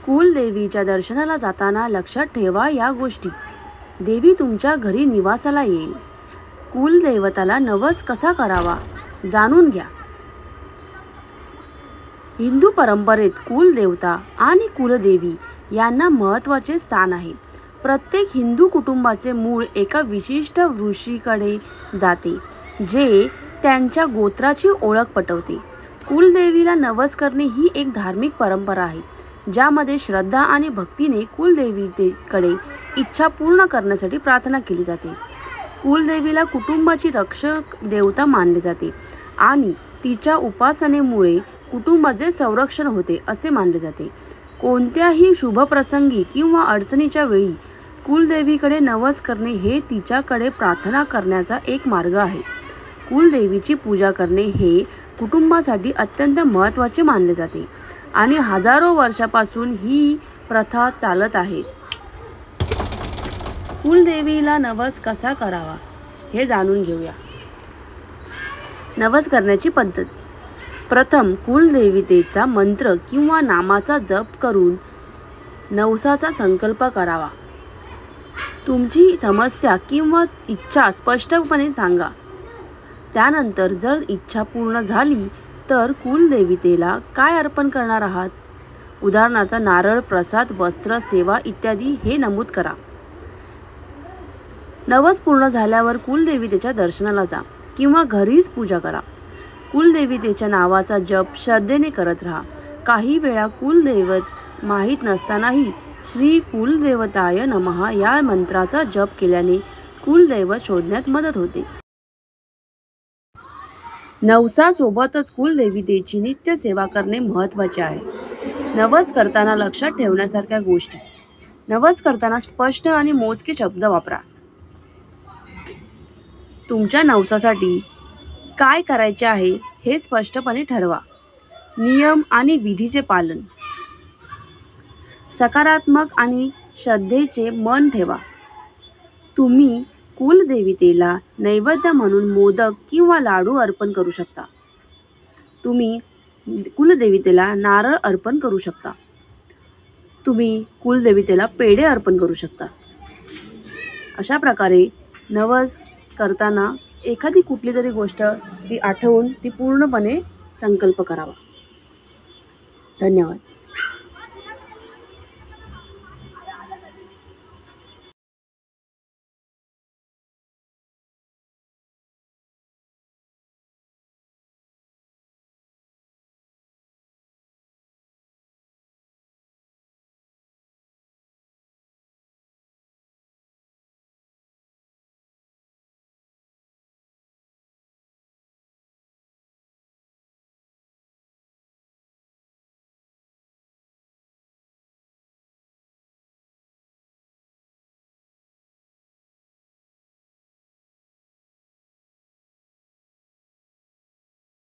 कुलदेवीच्या दर्शनाला जाताना लक्षात ठेवा या गोष्टी. देवी तुमच्या घरी निवासाला येईल. कुलदैवताला नवस कसा करावा जाणून घ्या. हिंदू परंपरेत कुलदेवता आणि कुलदेवी यांना महत्त्वाचे स्थान आहे. प्रत्येक हिंदू कुटुंबाचे मूळ एका विशिष्ट ऋषीकडे जाते, जे त्यांच्या गोत्राची ओळख पटवते. कुलदेवीला नवस करणे ही एक धार्मिक परंपरा आहे, ज्यामध्ये श्रद्धा आणि भक्तीने कुलदेवीकडे इच्छा पूर्ण करण्यासाठी प्रार्थना केली जाते. कुलदेवीला कुटुंबाची रक्षक देवता मानले जाते आणि तिच्या उपासनेमुळे कुटुंबाचे संरक्षण होते असे मानले जाते. कोणत्याही शुभप्रसंगी किंवा अडचणीच्या वेळी कुलदेवीकडे नवस करणे हे तिच्याकडे प्रार्थना करण्याचा एक मार्ग आहे. कुलदेवीची पूजा करणे हे कुटुंबासाठी अत्यंत महत्त्वाचे मानले जाते आणि हजारो वर्षापासून ही प्रथा चालत आहे. कुलदेवीला नवस कसा करावा हे जाणून घेऊया. नवस करण्याची पद्धत. प्रथम कुलदेवतेचा मंत्र किंवा नामाचा जप करून नवसाचा संकल्प करावा. तुमची समस्या किंवा इच्छा स्पष्टपणे सांगा. त्यानंतर जर इच्छा पूर्ण झाली तर कुलदेवतेला काय अर्पण करणार आहात, उदाहरणार्थ नारळ, प्रसाद, वस्त्र, सेवा इत्यादी हे नमूद करा. नवस पूर्ण झाल्यावर कुलदेवतेच्या दर्शनाला जा किंवा घरीच पूजा करा. कुलदेवतेच्या नावाचा जप श्रद्धेने करत राहा. काही वेळा कुलदैवत माहीत नसतानाही श्री कुलदेवताय नमः या मंत्राचा जप केल्याने कुलदैवत शोधण्यात मदत होते. नवसासोबतच कुलदेवतेची नित्य सेवा करणे महत्त्वाचे आहे. नवस करताना लक्षात ठेवण्यासारख्या गोष्टी. नवस करताना स्पष्ट आणि मोजके शब्द वापरा. तुमच्या नवसासाठी काय करायचे आहे हे स्पष्टपणे ठरवा. नियम आणि विधीचे पालन. सकारात्मक आणि श्रद्धेचे मन ठेवा. तुम्ही कुलदेवतेला नैवेद्य म्हणून मोदक किंवा लाडू अर्पण करू शकता. तुम्ही कुलदेवतेला नारळ अर्पण करू शकता. तुम्ही कुलदेवतेला पेढे अर्पण करू शकता. अशा प्रकारे नवस करताना एखादी कुठली तरी गोष्ट ती आठवून ती पूर्णपणे संकल्प करावा. धन्यवाद.